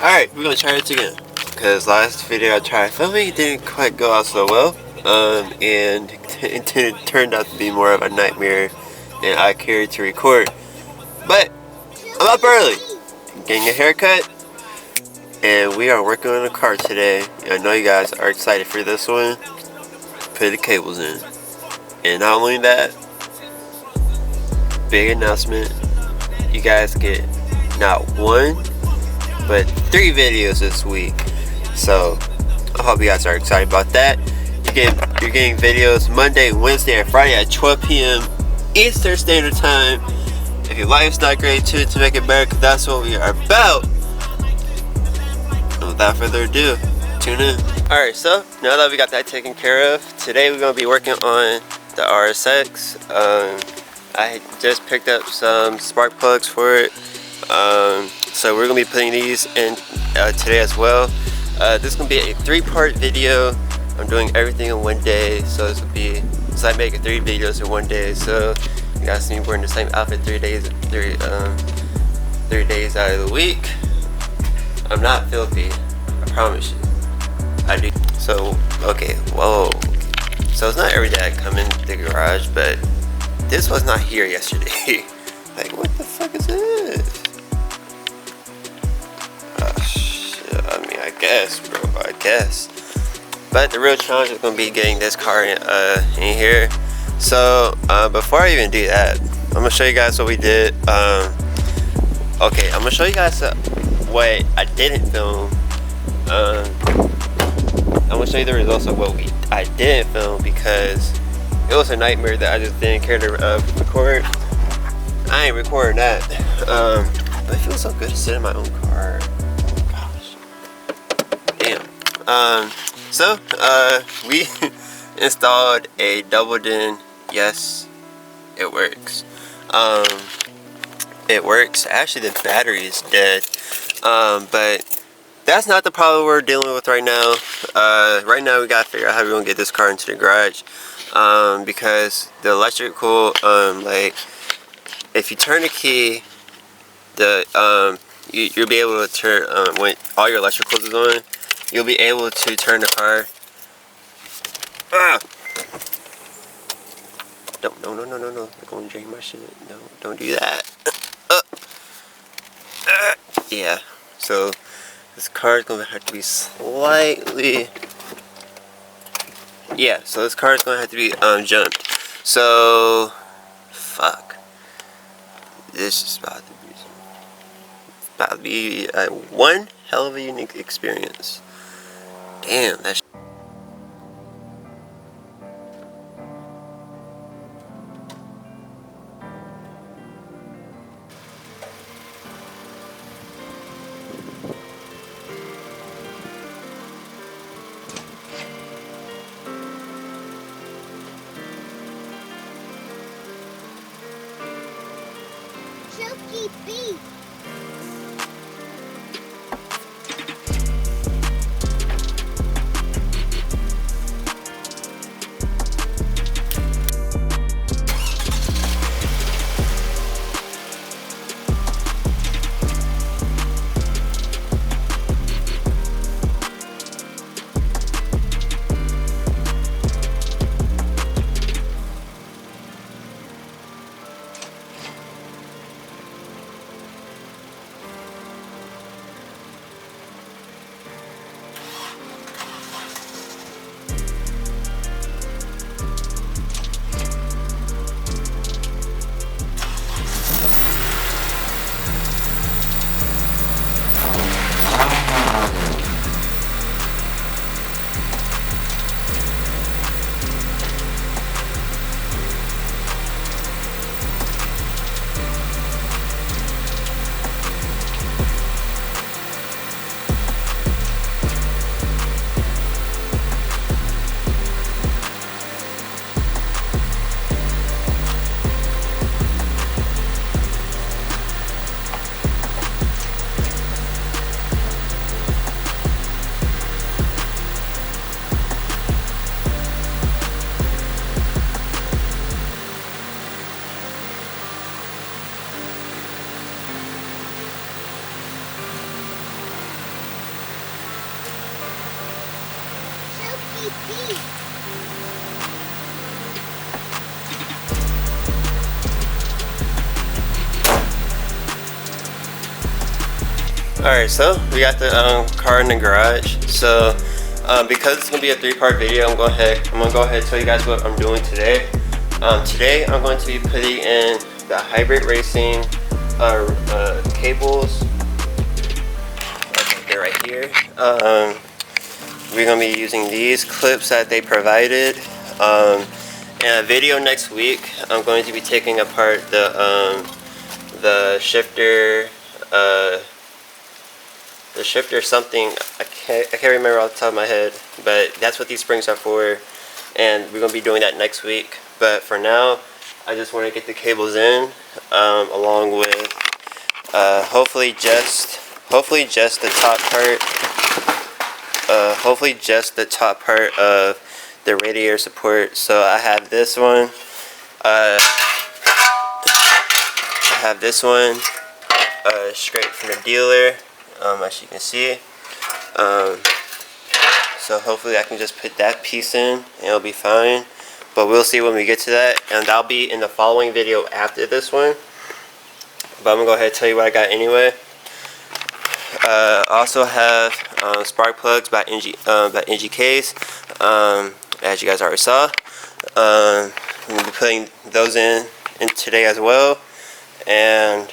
Alright, we're gonna try this again. Because last video I tried filming didn't quite go out so well. And it turned out to be more of a nightmare than I cared to record. But I'm up early, getting a haircut, and we are working on a car today. I know you guys are excited for this one. Put the cables in. And not only that, big announcement, you guys get not one, but 3 videos this week. So I hope you guys are excited about that. You're getting videos Monday, Wednesday, and Friday at 12 p.m. Eastern Standard Time. If your life's not great, tune to make it better, because that's what we are about. And without further ado, tune in. Alright, so now that we got that taken care of, today we're going to be working on the RSX. I just picked up some spark plugs for it. So we're going to be putting these in today as well. This is going to be a 3-part video. I'm doing everything in one day, so this will be, so I make 3 videos in one day. So you guys see me wearing the same outfit 3 days out of the week. I'm not filthy, I promise you. I do. So okay, whoa. So it's not every day I come in the garage, but this was not here yesterday. Like, what the fuck is this? Oh shit, I mean, I guess, bro, I guess. But the real challenge is gonna be getting this car in here. So before I even do that, I'm gonna show you guys what we did. Okay, I'm gonna show you guys what I didn't film. I'm gonna show you the results of what I didn't film, because it was a nightmare that I just didn't care to record. I ain't recording that. But it feels so good to sit in my own car. Oh gosh. Damn. So we installed a double din. Yes, it works. It works. Actually, the battery is dead. But that's not the problem we're dealing with right now. Right now we gotta figure out how we're gonna get this car into the garage. Because the electrical, like, if you turn the key, you'll be able to turn, when all your electricals is on, you'll be able to turn the car. No, I'm gonna drain my shit. No, don't do that. Yeah, so this car is gonna have to be slightly, yeah, so this car is gonna have to be jumped. So fuck, this is about to be one hell of a unique experience. Damn, that's Chunky beef. Silky Pete. Alright, so we got the car in the garage. So because it's gonna be a 3-part video, I'm gonna go ahead and tell you guys what I'm doing today. Today I'm going to be putting in the hybrid racing cables. They're right here. We're gonna be using these clips that they provided. In a video next week, I'm going to be taking apart the shifter. The shifter something, I can't remember off the top of my head, but that's what these springs are for, and we're gonna be doing that next week. But for now, I just want to get the cables in, along with hopefully just the top part. Hopefully just the top part of the radiator support. So I have this one. I have this one straight from the dealer. As you can see, so hopefully I can just put that piece in and it'll be fine, but we'll see when we get to that, and that'll be in the following video after this one. But I'm gonna go ahead and tell you what I got anyway. I also have spark plugs by NGK's, as you guys already saw. I'm gonna be putting those in today as well, and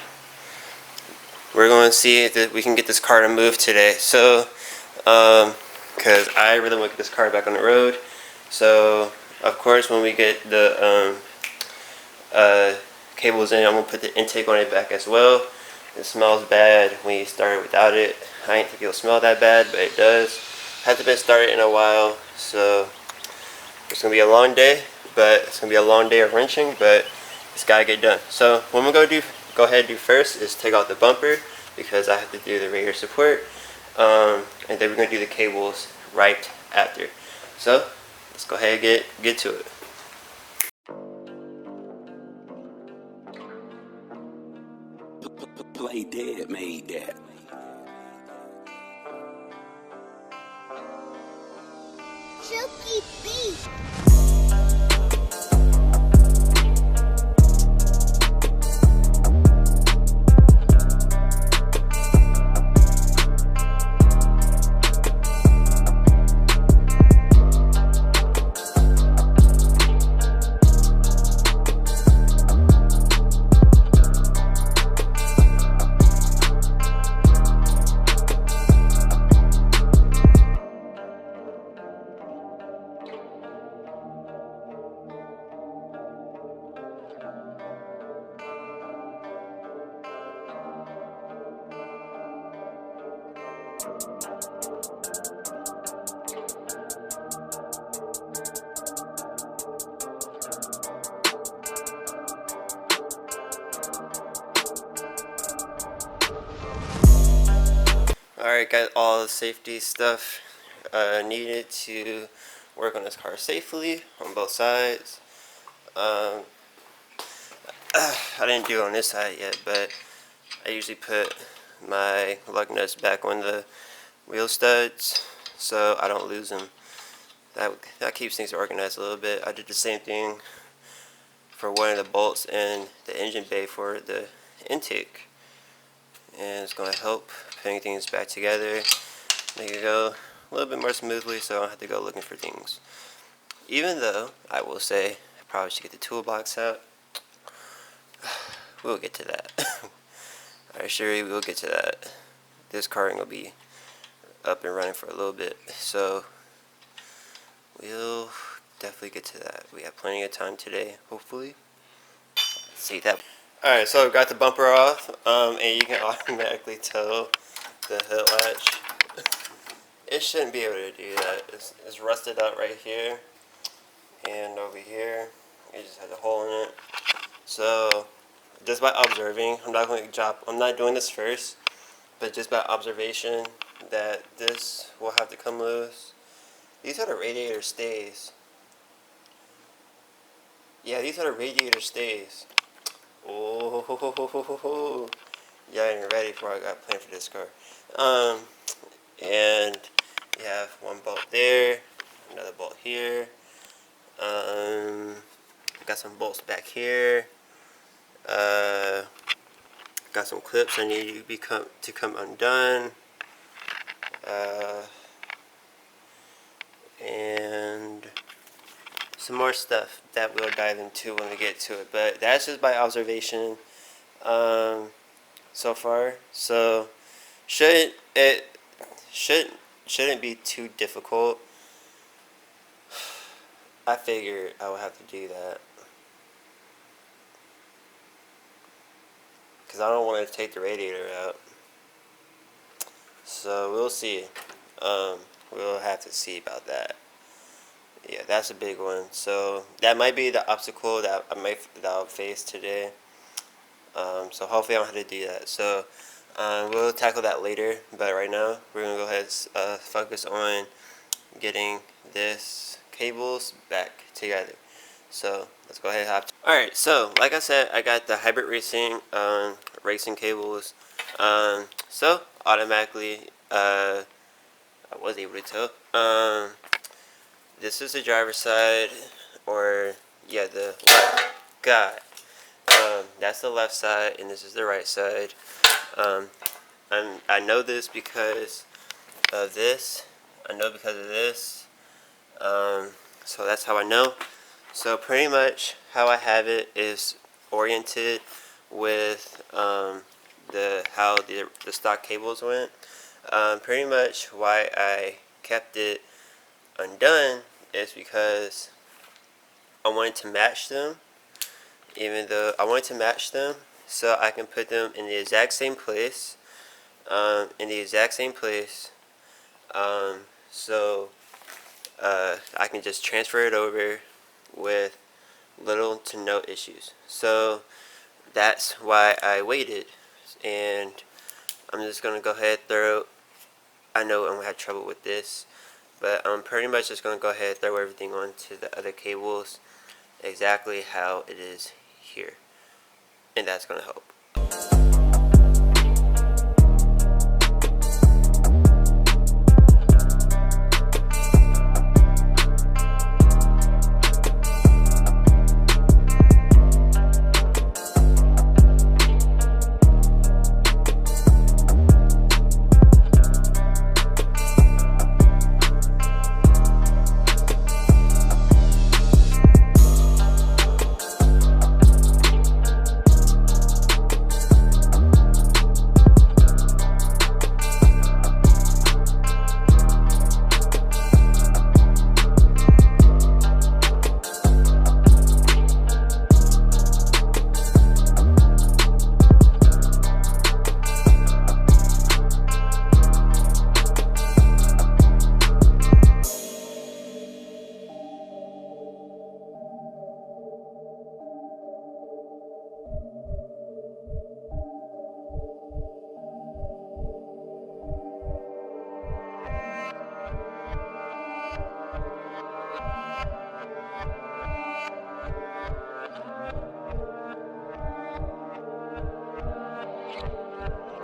we're going to see if we can get this car to move today. So, because I really want to get this car back on the road. So, of course, when we get the cables in, I'm going to put the intake on it back as well. It smells bad when you start it without it. I didn't think it'll smell that bad, but it does. Hasn't been started in a while, so it's going to be a long day. But it's going to be a long day of wrenching, but it's got to get done. So, what we're going to go ahead and do first is take out the bumper, because I have to do the radiator support, and then we're going to do the cables right after. So let's go ahead and get to it. Play dead, made that. Silky Pete. Alright, got all the safety stuff needed to work on this car safely on both sides. I didn't do it on this side yet, but I usually put my lug nuts back on the wheel studs so I don't lose them. That keeps things organized a little bit. I did the same thing for one of the bolts in the engine bay for the intake, and it's going to help putting things back together, make it go a little bit more smoothly so I don't have to go looking for things. Even though I will say I probably should get the toolbox out. We'll get to that. I assure you we'll get to that. This car ain't gonna be up and running for a little bit, so we'll definitely get to that. We have plenty of time today, hopefully. See that. Alright, so I've got the bumper off, and you can automatically tell the hood latch. It shouldn't be able to do that. It's rusted out right here and over here. It just has a hole in it. So just by observing, I'm not doing this first, but just by observation that this will have to come loose. These are the radiator stays. Yeah, these are the radiator stays. Oh, yeah, I ain't ready for what I got planned for this car. And you have one bolt there, another bolt here. Got some bolts back here. Got some clips I need to come undone. And some more stuff that we'll dive into when we get to it. But that's just by observation so far. So shouldn't be too difficult. I figured I would have to do that because I don't want to take the radiator out. So we'll see. We'll have to see about that. Yeah, that's a big one. So that might be the obstacle that I'll face today. So hopefully I don't have to do that. So we'll tackle that later. But right now we're gonna go ahead and focus on getting this cables back together. So let's go ahead and hop. Alright, so like I said, I got the hybrid racing cables. So automatically I was able to tell. This is the driver's side, or yeah, the left. God. That's the left side, and this is the right side. I know this because of this. I know because of this. So that's how I know. So pretty much how I have it is oriented with how the stock cables went. Pretty much why I kept it undone is because I wanted to match them. Even though I wanted to match them so I can put them in the exact same place. So I can just transfer it over with little to no issues. So that's why I waited, and I'm just gonna go ahead and throw. I know I'm gonna have trouble with this, but I'm pretty much just gonna go ahead and throw everything onto the other cables exactly how it is here, and that's gonna help.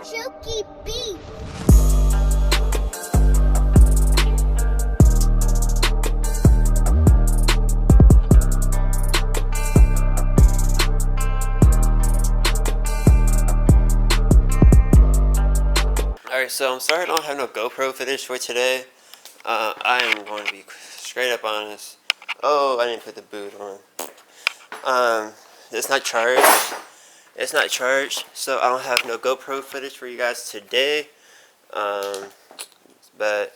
Silky beat. Alright, so I'm sorry I don't have no GoPro footage for today. I am going to be straight up honest. Oh, I didn't put the boot on. It's not charged. It's not charged, so I don't have no GoPro footage for you guys today. But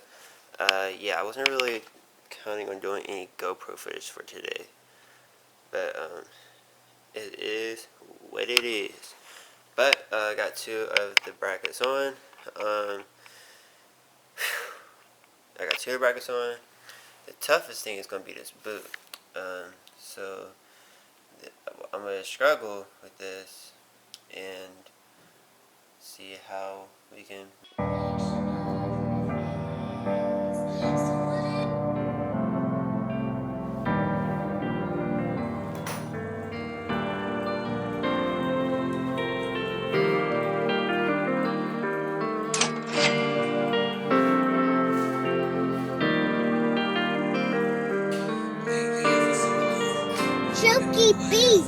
yeah, I wasn't really counting on doing any GoPro footage for today. But it is what it is. But I got two of the brackets on. I got two brackets on. The toughest thing is going to be this boot. So I'm going to struggle with this and see how we can. Shooky beat.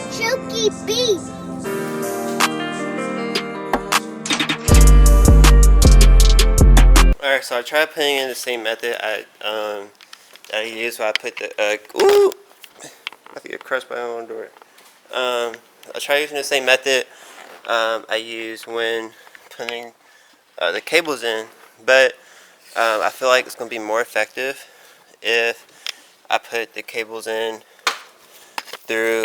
Shooky beat. Alright, so I tried putting in the same method I used when I put the ooh, I think it crushed my own door. I tried using the same method I used when putting the cables in, but I feel like it's gonna be more effective if I put the cables in through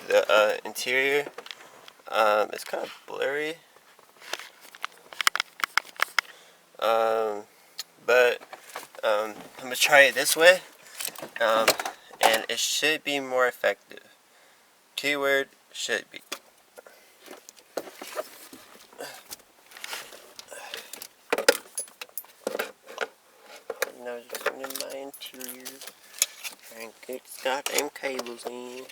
the interior. It's kind of blurry, but I'm gonna try it this way, and it should be more effective. Keyword should be. Now just in my interior and get goddamn cables in.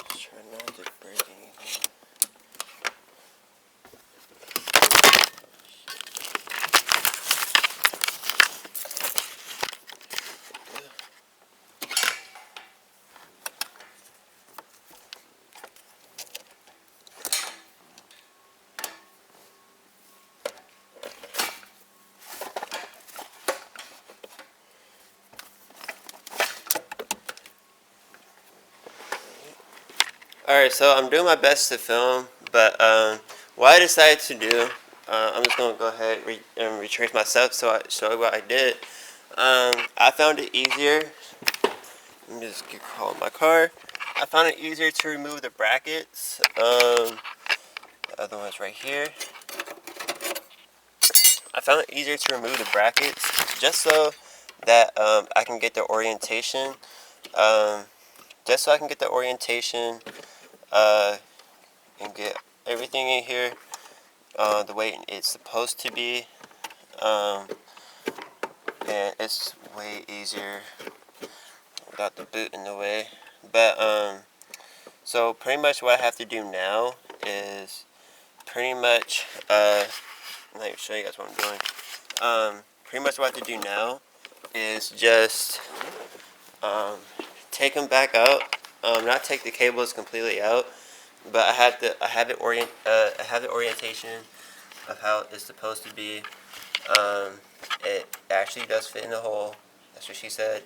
Just try not to break anything. Alright, so I'm doing my best to film, but what I decided to do, I'm just going to go ahead and retrace my steps so I show you what I did. I found it easier, let me just get call my car. I found it easier to remove the brackets, the other one's right here. I found it easier to remove the brackets just so that I can get the orientation, and get everything in here the way it's supposed to be, and it's way easier without the boot in the way. But so pretty much what I have to do now is pretty much let me show you guys what I'm doing. Pretty much what I have to do now is just take them back out. Not take the cables completely out, but I have the orientation of how it's supposed to be. It actually does fit in the hole. That's what she said,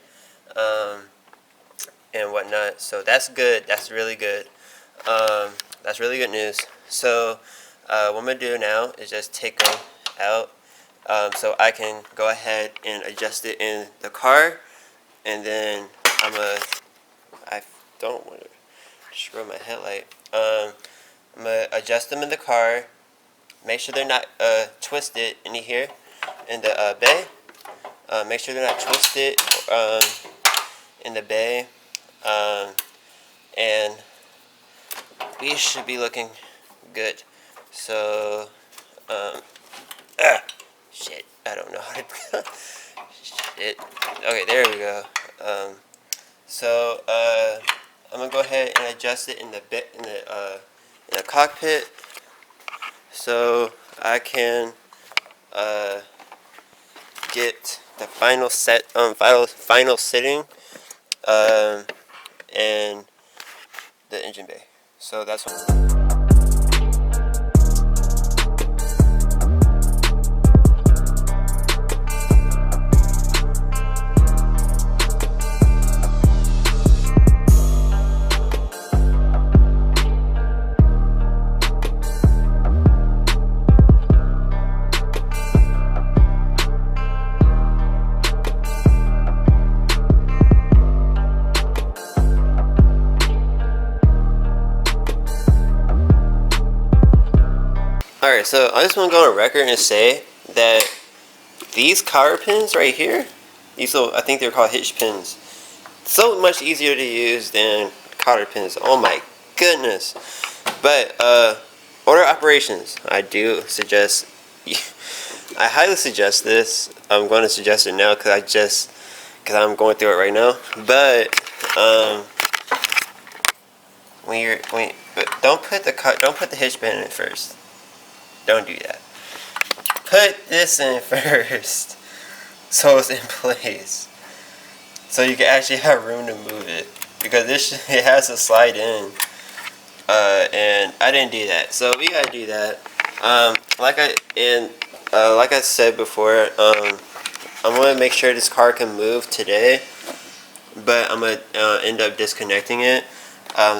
and whatnot. So that's good. That's really good. That's really good news. So what I'm gonna do now is just take them out, so I can go ahead and adjust it in the car, and then I don't want to destroy my headlight. I'm gonna adjust them in the car. Make sure they're not twisted in here in the bay. Make sure they're not twisted in the bay, and we should be looking good. So, shit, I don't know how to. Shit. Okay, there we go. So, I'm gonna go ahead and adjust it in the cockpit, so I can get the final final sitting, in the engine bay. So that's what. Alright, so I just want to go on record and say that these cotter pins right here, I think they're called hitch pins, so much easier to use than cotter pins. Oh my goodness. But order operations, I do suggest, I highly suggest this. I'm going to suggest it now because I'm going through it right now. But but don't put the hitch pin in first. Don't do that. Put this in first, so it's in place, so you can actually have room to move it, because it has to slide in, and I didn't do that, so we gotta do that. Like I said before, I'm gonna make sure this car can move today, but I'm gonna end up disconnecting it,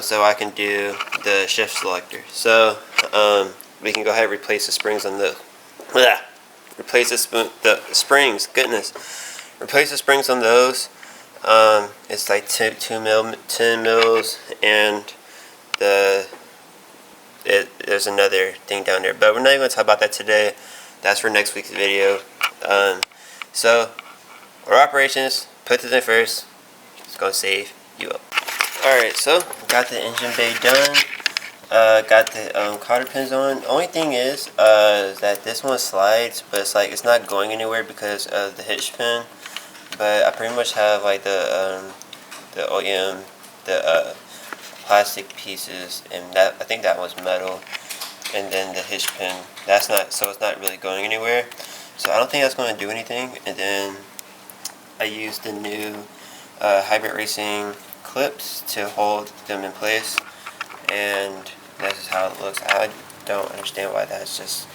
so I can do the shift selector. So we can go ahead and replace the springs on the. Replace the springs. Goodness, replace the springs on those. It's like 10 mils, and there's another thing down there, but we're not even gonna talk about that today. That's for next week's video. So our operations. Put this in first. It's gonna save you up. All right, so got the engine bay done. Got the cotter pins on. The only thing is that this one slides, but it's not going anywhere because of the hitch pin. But I pretty much have like the OEM, the plastic pieces, and that I think that was metal, and then the hitch pin. It's not really going anywhere. So I don't think that's going to do anything. And then I used the new Hybrid Racing clips to hold them in place, and this is how it looks. I don't understand why that's just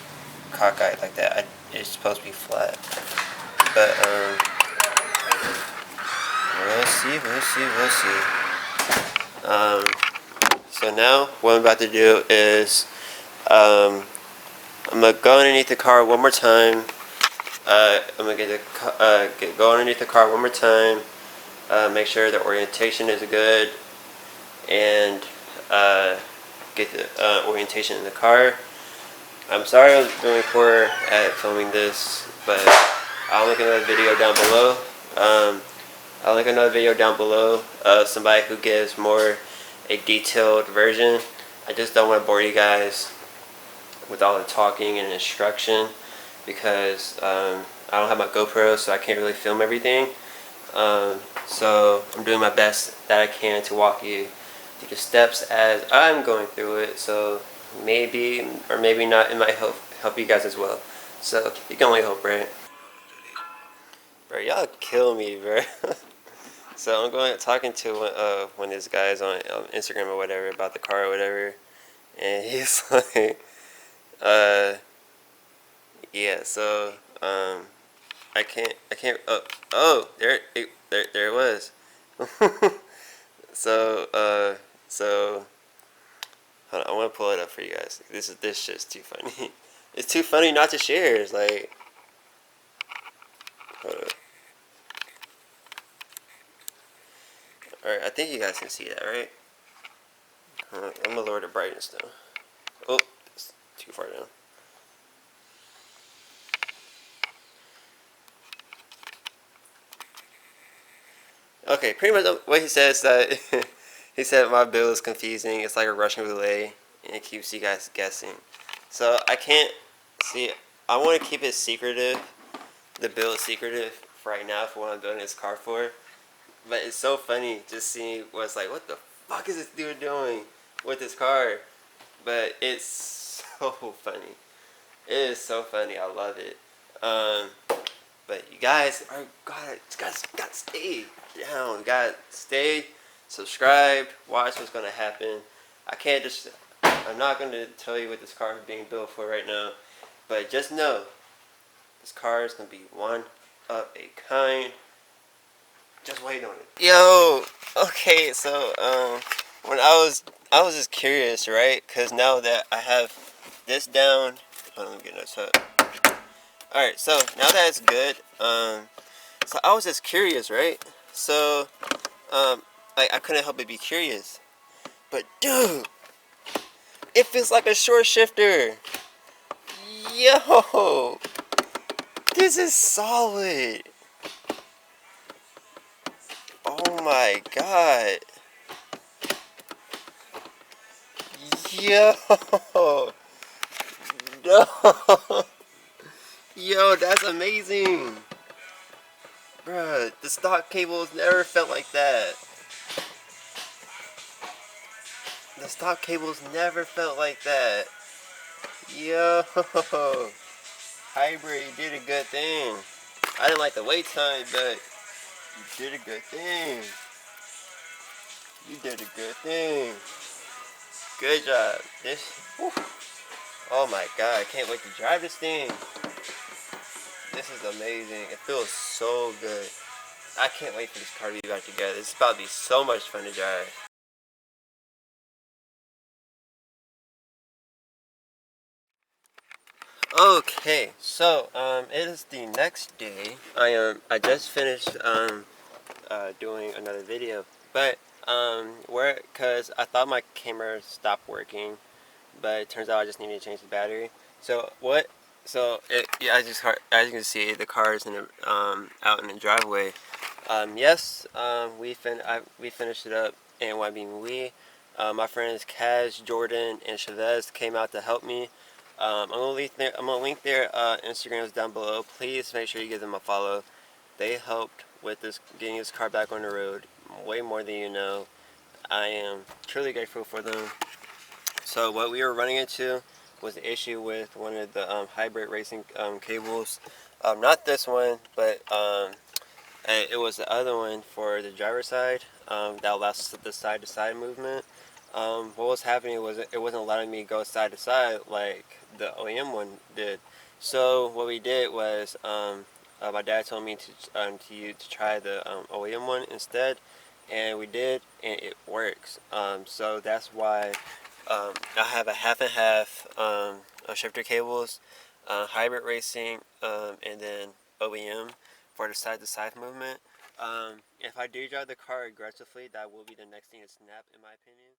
cockeyed like that. It's supposed to be flat. But we'll see. So now what I'm about to do is I'm gonna go underneath the car one more time. I'm gonna go underneath the car one more time. Make sure the orientation is good, and get the orientation in the car. I'm sorry I was doing poor at filming this, but I'll link another video down below. Somebody who gives more a detailed version. I just don't want to bore you guys with all the talking and instruction, because I don't have my GoPro, so I can't really film everything. So I'm doing my best that I can to walk you through the steps as I'm going through it. So maybe or maybe not, it might help you guys as well. So you can only hope, right? Bro, y'all kill me, bro. So I'm talking to one of these guys on Instagram or whatever about the car or whatever, and he's like, yeah. So I can't. There it was. So hold on, I want to pull it up for you guys. This shit's too funny. It's too funny not to share. It's like, hold up. All right, I think you guys can see that, right? I'm gonna lower the brightness though. Oh, it's too far down. Okay, pretty much what he says that he said my build is confusing. It's like a Russian roulette, and it keeps you guys guessing. So I can't see. I want to keep it secretive, the build secretive for right now for what I'm building this car for. But it's so funny just seeing what's like, what the fuck is this dude doing with this car? But it's so funny. It is so funny. I love it. But you guys are gotta stay down. Gotta stay, subscribe, watch what's gonna happen. I can't just. I'm not gonna tell you what this car is being built for right now, but just know this car is gonna be one of a kind. Just wait on it. Yo, okay, so when I was just curious, right? Cause now that I have this down, hold on, let me get this up. All right, so now that it's good, so I was just curious, right? So, like I couldn't help but be curious. But dude, it feels like a short shifter. Yo, this is solid. Oh my god. Yo, no. Yo, that's amazing. Bruh, the stock cables never felt like that. The stock cables never felt like that. Yo, hybrid, you did a good thing. I didn't like the wait time, but you did a good thing. You did a good thing. Good job. This, whew. Oh my god, I can't wait to drive this thing. This is amazing. It feels so good. I can't wait for this car to be back together. It's about to be so much fun to drive. Okay, so it is the next day. I just finished doing another video, but cause I thought my camera stopped working, but it turns out I just needed to change the battery. So what? So yeah, as you can see, the car is in out in the driveway. Yes, we finished it up, and what I mean my friends Kaz, Jordan, and Chavez came out to help me. I'm gonna link their Instagrams down below. Please make sure you give them a follow. They helped with getting this car back on the road way more than you know. I am truly grateful for them. So what we were running into was the issue with one of the hybrid racing cables. Not this one, but it was the other one for the driver's side that allows the side-to-side movement. What was happening was it wasn't allowing me to go side to side like the OEM one did. So what we did was my dad told me to try the OEM one instead, and we did, and it works. So that's why I have a half and half of shifter cables, hybrid racing, and then OEM for the side to side movement. If I do drive the car aggressively, that will be the next thing to snap, in my opinion.